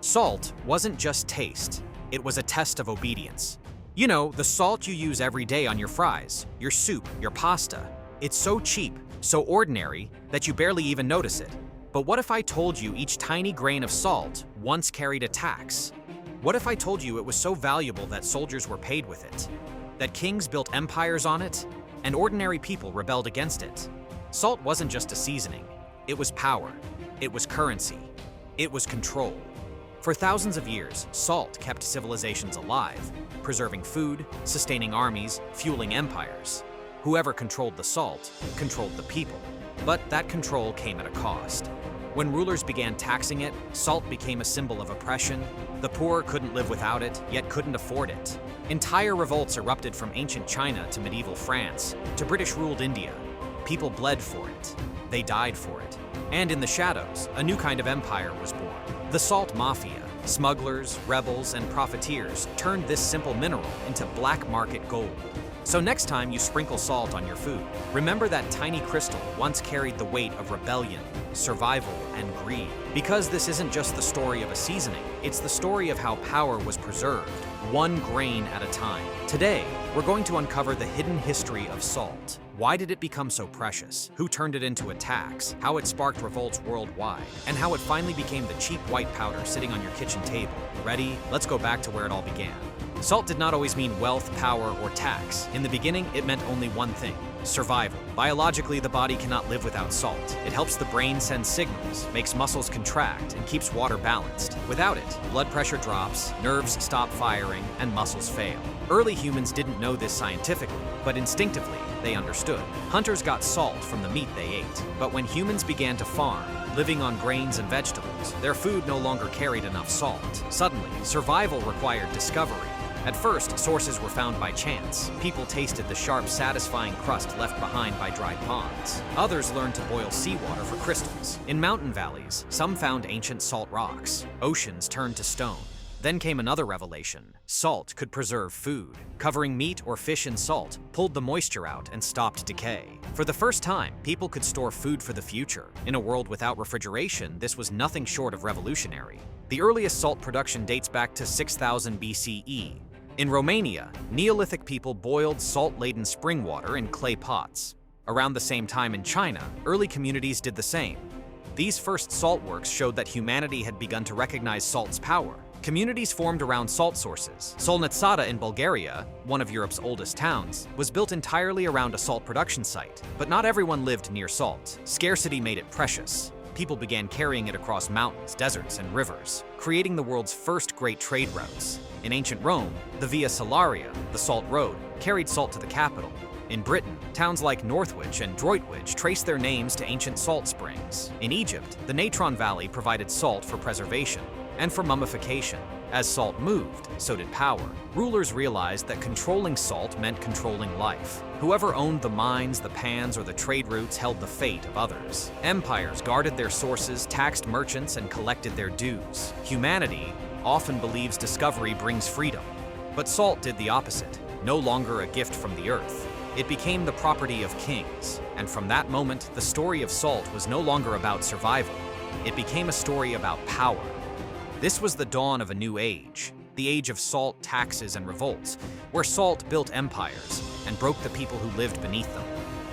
Salt wasn't just taste, it was a test of obedience. You know, the salt you use every day on your fries, your soup, your pasta. It's so cheap, so ordinary, that you barely even notice it. But what if I told you each tiny grain of salt once carried a tax? What if I told you it was so valuable that soldiers were paid with it? That kings built empires on it, and ordinary people rebelled against it? Salt wasn't just a seasoning. It was power. It was currency. It was control. For thousands of years, salt kept civilizations alive, preserving food, sustaining armies, fueling empires. Whoever controlled the salt controlled the people. But that control came at a cost. When rulers began taxing it, salt became a symbol of oppression. The poor couldn't live without it, yet couldn't afford it. Entire revolts erupted from ancient China to medieval France, to British-ruled India. People bled for it. They died for it. And in the shadows, a new kind of empire was born. The salt mafia. Smugglers, rebels, and profiteers turned this simple mineral into black market gold. So next time you sprinkle salt on your food, remember that tiny crystal once carried the weight of rebellion, survival, and greed. Because this isn't just the story of a seasoning, it's the story of how power was preserved, one grain at a time. Today, we're going to uncover the hidden history of salt. Why did it become so precious? Who turned it into a tax? How it sparked revolts worldwide? And how it finally became the cheap white powder sitting on your kitchen table. Ready? Let's go back to where it all began. Salt did not always mean wealth, power, or tax. In the beginning, it meant only one thing: survival. Biologically, the body cannot live without salt. It helps the brain send signals, makes muscles contract, and keeps water balanced. Without it, blood pressure drops, nerves stop firing, and muscles fail. Early humans didn't know this scientifically, but instinctively, they understood. Hunters got salt from the meat they ate. But when humans began to farm, living on grains and vegetables, their food no longer carried enough salt. Suddenly, survival required discovery. At first, sources were found by chance. People tasted the sharp, satisfying crust left behind by dried ponds. Others learned to boil seawater for crystals. In mountain valleys, some found ancient salt rocks. Oceans turned to stone. Then came another revelation. Salt could preserve food. Covering meat or fish in salt pulled the moisture out and stopped decay. For the first time, people could store food for the future. In a world without refrigeration, this was nothing short of revolutionary. The earliest salt production dates back to 6000 BCE. In Romania, Neolithic people boiled salt-laden spring water in clay pots. Around the same time in China, early communities did the same. These first salt works showed that humanity had begun to recognize salt's power. Communities formed around salt sources. Solnitsata in Bulgaria, one of Europe's oldest towns, was built entirely around a salt production site. But not everyone lived near salt. Scarcity made it precious. People began carrying it across mountains, deserts, and rivers, creating the world's first great trade routes. In ancient Rome, the Via Salaria, the Salt Road, carried salt to the capital. In Britain, towns like Northwich and Droitwich traced their names to ancient salt springs. In Egypt, the Natron Valley provided salt for preservation and for mummification. As salt moved, so did power. Rulers realized that controlling salt meant controlling life. Whoever owned the mines, the pans, or the trade routes held the fate of others. Empires guarded their sources, taxed merchants, and collected their dues. Humanity often believes discovery brings freedom. But salt did the opposite. No longer a gift from the earth. It became the property of kings. And from that moment, the story of salt was no longer about survival. It became a story about power. This was the dawn of a new age, the age of salt, taxes, and revolts, where salt built empires and broke the people who lived beneath them.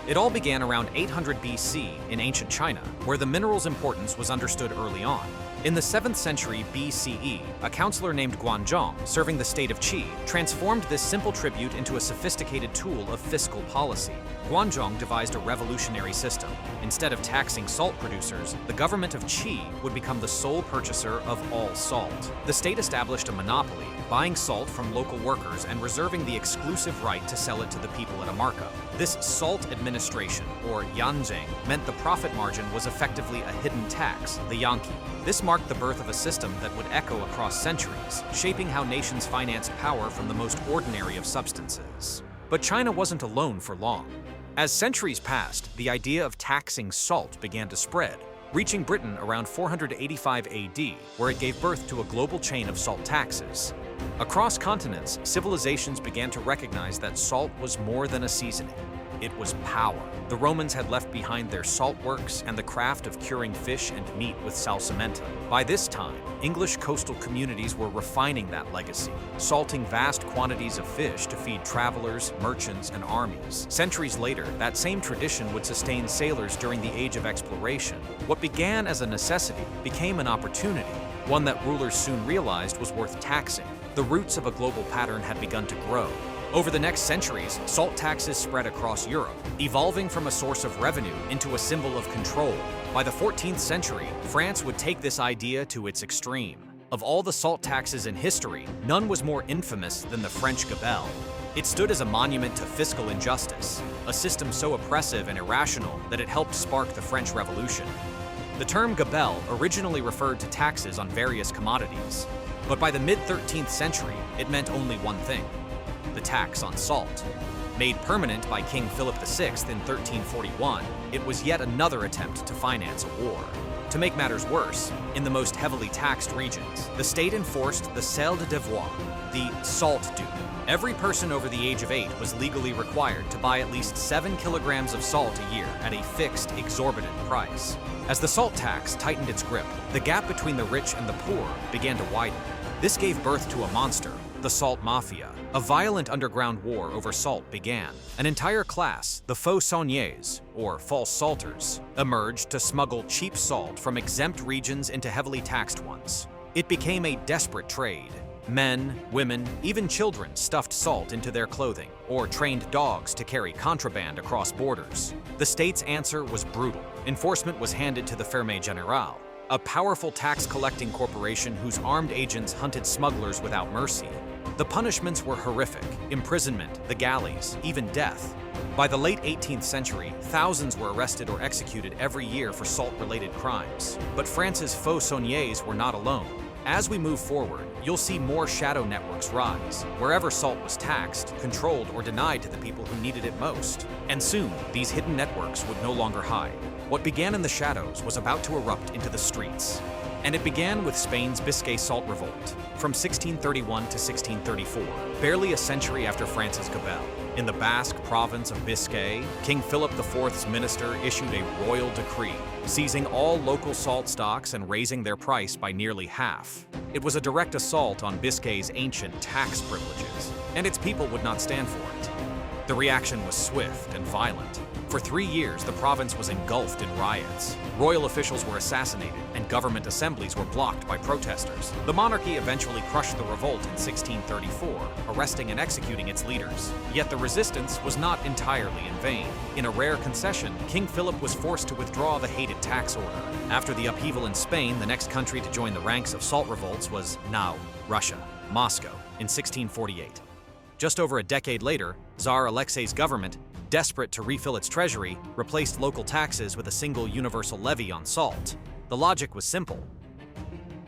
It all began around 800 BC in ancient China, where the mineral's importance was understood early on. In the 7th century BCE, a counselor named Guanzhong, serving the state of Qi, transformed this simple tribute into a sophisticated tool of fiscal policy. Guanzhong devised a revolutionary system. Instead of taxing salt producers, the government of Qi would become the sole purchaser of all salt. The state established a monopoly, buying salt from local workers and reserving the exclusive right to sell it to the people at a markup. This salt administration, or yanzheng, meant the profit margin was effectively a hidden tax, the yanqi. This marked the birth of a system that would echo across centuries, shaping how nations financed power from the most ordinary of substances. But China wasn't alone for long. As centuries passed, the idea of taxing salt began to spread, reaching Britain around 485 AD, where it gave birth to a global chain of salt taxes. Across continents, civilizations began to recognize that salt was more than a seasoning. It was power. The Romans had left behind their salt works and the craft of curing fish and meat with salsamenta. By this time, English coastal communities were refining that legacy, salting vast quantities of fish to feed travelers, merchants, and armies. Centuries later, that same tradition would sustain sailors during the Age of Exploration. What began as a necessity became an opportunity, one that rulers soon realized was worth taxing. The roots of a global pattern had begun to grow. Over the next centuries, salt taxes spread across Europe, evolving from a source of revenue into a symbol of control. By the 14th century, France would take this idea to its extreme. Of all the salt taxes in history, none was more infamous than the French Gabelle. It stood as a monument to fiscal injustice, a system so oppressive and irrational that it helped spark the French Revolution. The term gabelle originally referred to taxes on various commodities, but by the mid-13th century, it meant only one thing: the tax on salt. Made permanent by King Philip VI in 1341, it was yet another attempt to finance a war. To make matters worse, in the most heavily taxed regions, the state enforced the sel de devoir, the salt duty. Every person over the age of 8 was legally required to buy at least 7 kilograms of salt a year at a fixed, exorbitant price. As the salt tax tightened its grip, the gap between the rich and the poor began to widen. This gave birth to a monster, the salt mafia. A violent underground war over salt began. An entire class, the faux sauniers, or false salters, emerged to smuggle cheap salt from exempt regions into heavily taxed ones. It became a desperate trade. Men, women, even children stuffed salt into their clothing, or trained dogs to carry contraband across borders. The state's answer was brutal. Enforcement was handed to the Ferme General, a powerful tax-collecting corporation whose armed agents hunted smugglers without mercy. The punishments were horrific: imprisonment, the galleys, even death. By the late 18th century, thousands were arrested or executed every year for salt-related crimes. But France's faux sauniers were not alone. As we move forward, you'll see more shadow networks rise, wherever salt was taxed, controlled, or denied to the people who needed it most. And soon, these hidden networks would no longer hide. What began in the shadows was about to erupt into the streets. And it began with Spain's Biscay Salt Revolt, from 1631 to 1634, barely a century after France's Gabelle. In the Basque province of Biscay, King Philip IV's minister issued a royal decree, seizing all local salt stocks and raising their price by nearly half. It was a direct assault on Biscay's ancient tax privileges, and its people would not stand for it. The reaction was swift and violent. For 3 years, the province was engulfed in riots. Royal officials were assassinated, and government assemblies were blocked by protesters. The monarchy eventually crushed the revolt in 1634, arresting and executing its leaders. Yet the resistance was not entirely in vain. In a rare concession, King Philip was forced to withdraw the hated tax order. After the upheaval in Spain, the next country to join the ranks of salt revolts was now Russia, Moscow, in 1648. Just over a decade later, Tsar Alexei's government, desperate to refill its treasury, replaced local taxes with a single universal levy on salt. The logic was simple.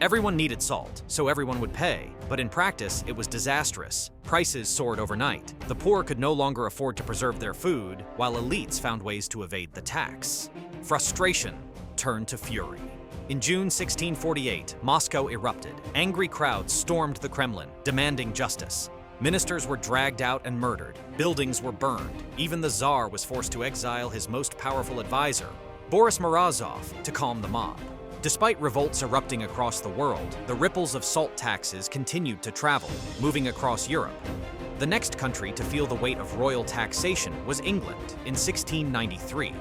Everyone needed salt, so everyone would pay, but in practice, it was disastrous. Prices soared overnight. The poor could no longer afford to preserve their food, while elites found ways to evade the tax. Frustration turned to fury. In June 1648, Moscow erupted. Angry crowds stormed the Kremlin, demanding justice. Ministers were dragged out and murdered. Buildings were burned. Even the Tsar was forced to exile his most powerful advisor, Boris Morozov, to calm the mob. Despite revolts erupting across the world, the ripples of salt taxes continued to travel, moving across Europe. The next country to feel the weight of royal taxation was England in 1693.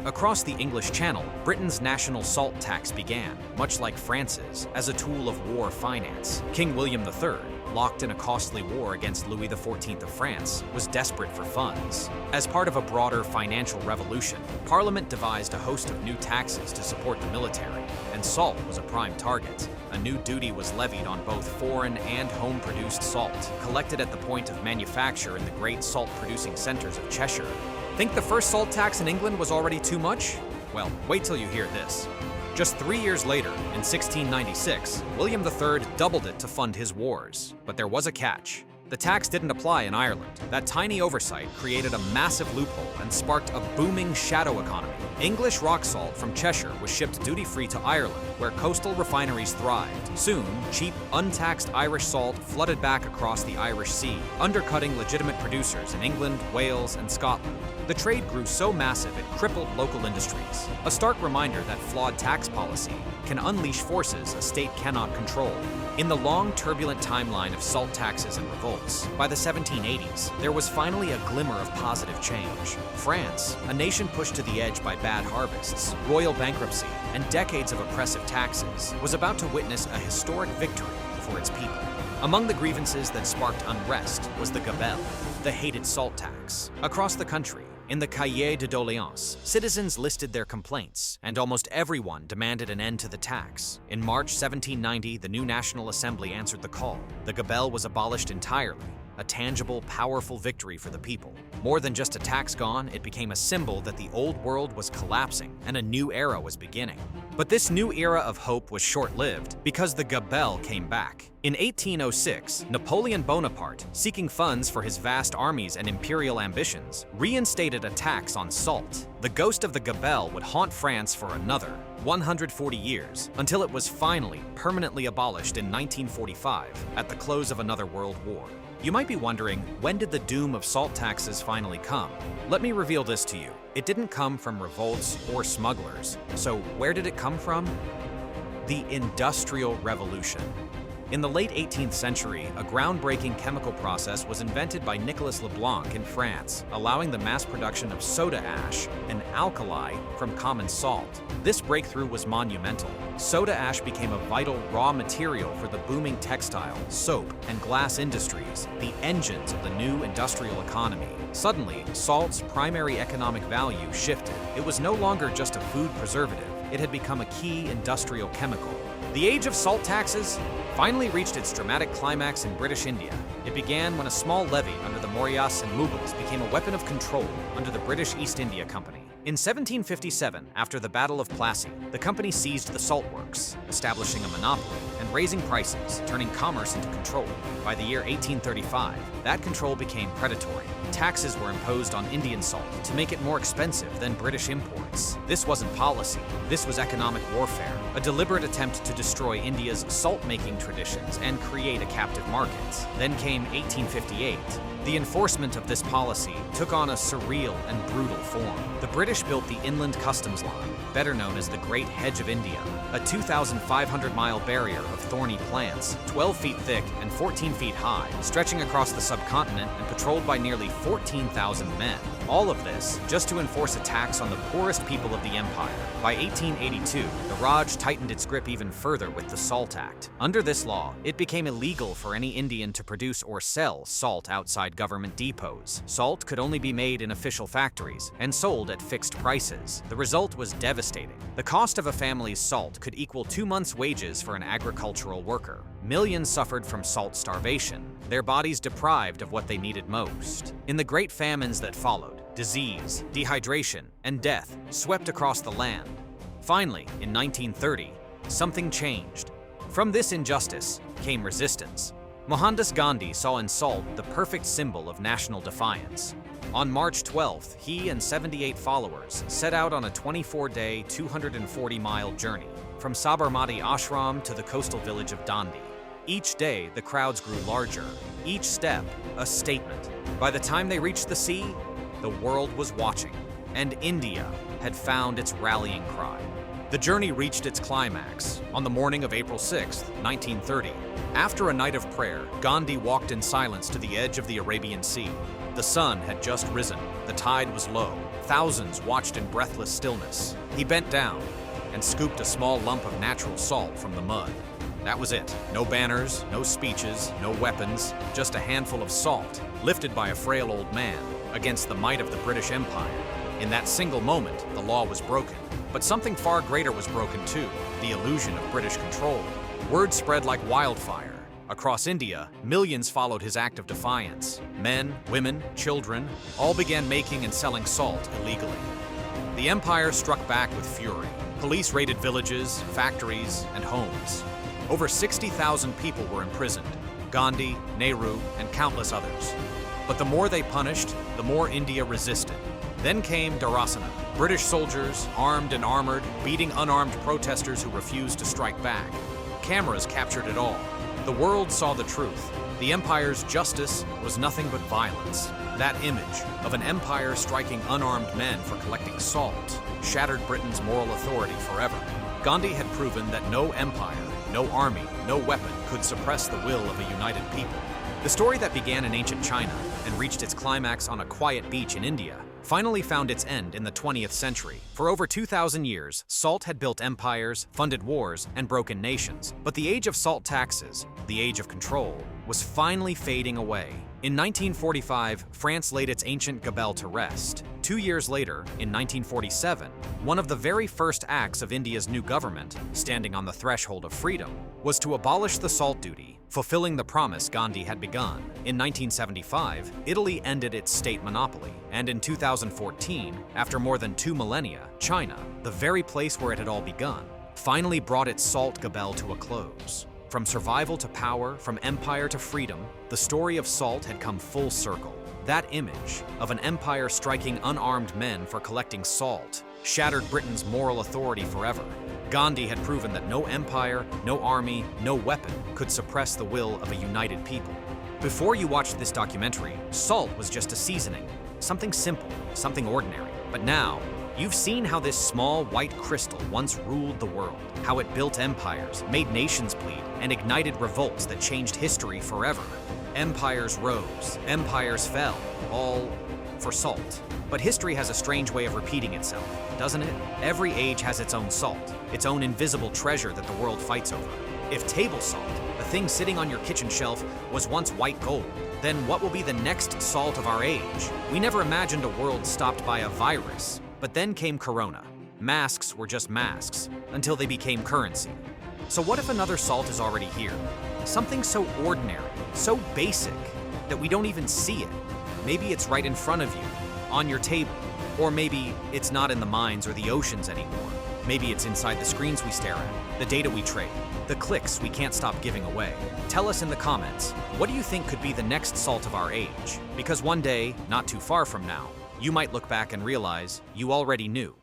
Across the English Channel, Britain's national salt tax began, much like France's, as a tool of war finance. King William III, locked in a costly war against Louis XIV of France, was desperate for funds. As part of a broader financial revolution, Parliament devised a host of new taxes to support the military, and salt was a prime target. A new duty was levied on both foreign and home-produced salt, collected at the point of manufacture in the great salt-producing centers of Cheshire. Think the first salt tax in England was already too much? Well, wait till you hear this. Just 3 years later, in 1696, William III doubled it to fund his wars. But there was a catch. The tax didn't apply in Ireland. That tiny oversight created a massive loophole and sparked a booming shadow economy. English rock salt from Cheshire was shipped duty-free to Ireland, where coastal refineries thrived. Soon, cheap, untaxed Irish salt flooded back across the Irish Sea, undercutting legitimate producers in England, Wales, and Scotland. The trade grew so massive it crippled local industries. A stark reminder that flawed tax policy can unleash forces a state cannot control. In the long, turbulent timeline of salt taxes and revolts, by the 1780s, there was finally a glimmer of positive change. France, a nation pushed to the edge by bad harvests, royal bankruptcy, and decades of oppressive taxes, was about to witness a historic victory for its people. Among the grievances that sparked unrest was the gabelle, the hated salt tax. Across the country, in the Cahiers de Doléances, citizens listed their complaints, and almost everyone demanded an end to the tax. In March 1790, the new National Assembly answered the call. The gabelle was abolished entirely, a tangible, powerful victory for the people. More than just a tax gone, it became a symbol that the old world was collapsing and a new era was beginning. But this new era of hope was short-lived because the gabelle came back. In 1806, Napoleon Bonaparte, seeking funds for his vast armies and imperial ambitions, reinstated a tax on salt. The ghost of the gabelle would haunt France for another 140 years, until it was finally permanently abolished in 1945 at the close of another world war. You might be wondering, when did the doom of salt taxes finally come? Let me reveal this to you. It didn't come from revolts or smugglers. So where did it come from? The Industrial Revolution. In the late 18th century, a groundbreaking chemical process was invented by Nicolas Leblanc in France, allowing the mass production of soda ash, an alkali, from common salt. This breakthrough was monumental. Soda ash became a vital raw material for the booming textile, soap, and glass industries, the engines of the new industrial economy. Suddenly, salt's primary economic value shifted. It was no longer just a food preservative. It had become a key industrial chemical. The age of salt taxes finally reached its dramatic climax in British India. It began when a small levy under the Mauryas and Mughals became a weapon of control under the British East India Company. In 1757, after the Battle of Plassey, the company seized the salt works, establishing a monopoly and raising prices, turning commerce into control. By the year 1835, that control became predatory. Taxes were imposed on Indian salt to make it more expensive than British imports. This wasn't policy, this was economic warfare, a deliberate attempt to destroy India's salt-making traditions and create a captive market. Then came 1858. The enforcement of this policy took on a surreal and brutal form. The British built the Inland Customs Line, better known as the Great Hedge of India, a 2,500-mile barrier of thorny plants, 12 feet thick and 14 feet high, stretching across the subcontinent and patrolled by nearly 14,000 men. All of this just to enforce a tax on the poorest people of the empire. By 1882, the Raj tightened its grip even further with the Salt Act. Under this law, it became illegal for any Indian to produce or sell salt outside government depots. Salt could only be made in official factories and sold at fixed prices. The result was devastating. The cost of a family's salt could equal 2 months' wages for an agricultural worker. Millions suffered from salt starvation, their bodies deprived of what they needed most. In the great famines that followed, disease, dehydration, and death swept across the land. Finally, in 1930, something changed. From this injustice came resistance. Mohandas Gandhi saw in salt the perfect symbol of national defiance. On March 12th, he and 78 followers set out on a 24-day, 240-mile journey from Sabarmati Ashram to the coastal village of Dandi. Each day, the crowds grew larger, each step a statement. By the time they reached the sea, the world was watching, and India had found its rallying cry. The journey reached its climax on the morning of April 6, 1930. After a night of prayer, Gandhi walked in silence to the edge of the Arabian Sea. The sun had just risen, the tide was low. Thousands watched in breathless stillness. He bent down and scooped a small lump of natural salt from the mud. That was it. No banners, no speeches, no weapons, just a handful of salt, lifted by a frail old man against the might of the British Empire. In that single moment, the law was broken. But something far greater was broken too, the illusion of British control. Word spread like wildfire. Across India, millions followed his act of defiance. Men, women, children, all began making and selling salt illegally. The empire struck back with fury. Police raided villages, factories, and homes. Over 60,000 people were imprisoned, Gandhi, Nehru, and countless others. But the more they punished, the more India resisted. Then came Dharasana, British soldiers, armed and armored, beating unarmed protesters who refused to strike back. Cameras captured it all. The world saw the truth. The empire's justice was nothing but violence. That image of an empire striking unarmed men for collecting salt shattered Britain's moral authority forever. Gandhi had proven that no empire, no army, no weapon could suppress the will of a united people. The story that began in ancient China and reached its climax on a quiet beach in India finally found its end in the 20th century. For over 2,000 years, salt had built empires, funded wars, and broken nations. But the age of salt taxes, the age of control, was finally fading away. In 1945, France laid its ancient gabelle to rest. 2 years later, in 1947, one of the very first acts of India's new government, standing on the threshold of freedom, was to abolish the salt duty, fulfilling the promise Gandhi had begun. In 1975, Italy ended its state monopoly, and in 2014, after more than 2 millennia, China, the very place where it had all begun, finally brought its salt gabelle to a close. From survival to power, from empire to freedom, the story of salt had come full circle. That image of an empire striking unarmed men for collecting salt shattered Britain's moral authority forever. Gandhi had proven that no empire, no army, no weapon could suppress the will of a united people. Before you watched this documentary, salt was just a seasoning, something simple, something ordinary. But now, you've seen how this small white crystal once ruled the world, how it built empires, made nations bleed, and ignited revolts that changed history forever. Empires rose, empires fell, all for salt. But history has a strange way of repeating itself, doesn't it? Every age has its own salt, its own invisible treasure that the world fights over. If table salt, the thing sitting on your kitchen shelf, was once white gold, then what will be the next salt of our age? We never imagined a world stopped by a virus, but then came Corona. Masks were just masks, until they became currency. So what if another salt is already here? Something so ordinary, so basic, that we don't even see it. Maybe it's right in front of you, on your table. Or maybe it's not in the mines or the oceans anymore. Maybe it's inside the screens we stare at, the data we trade, the clicks we can't stop giving away. Tell us in the comments, what do you think could be the next salt of our age? Because one day, not too far from now, you might look back and realize you already knew.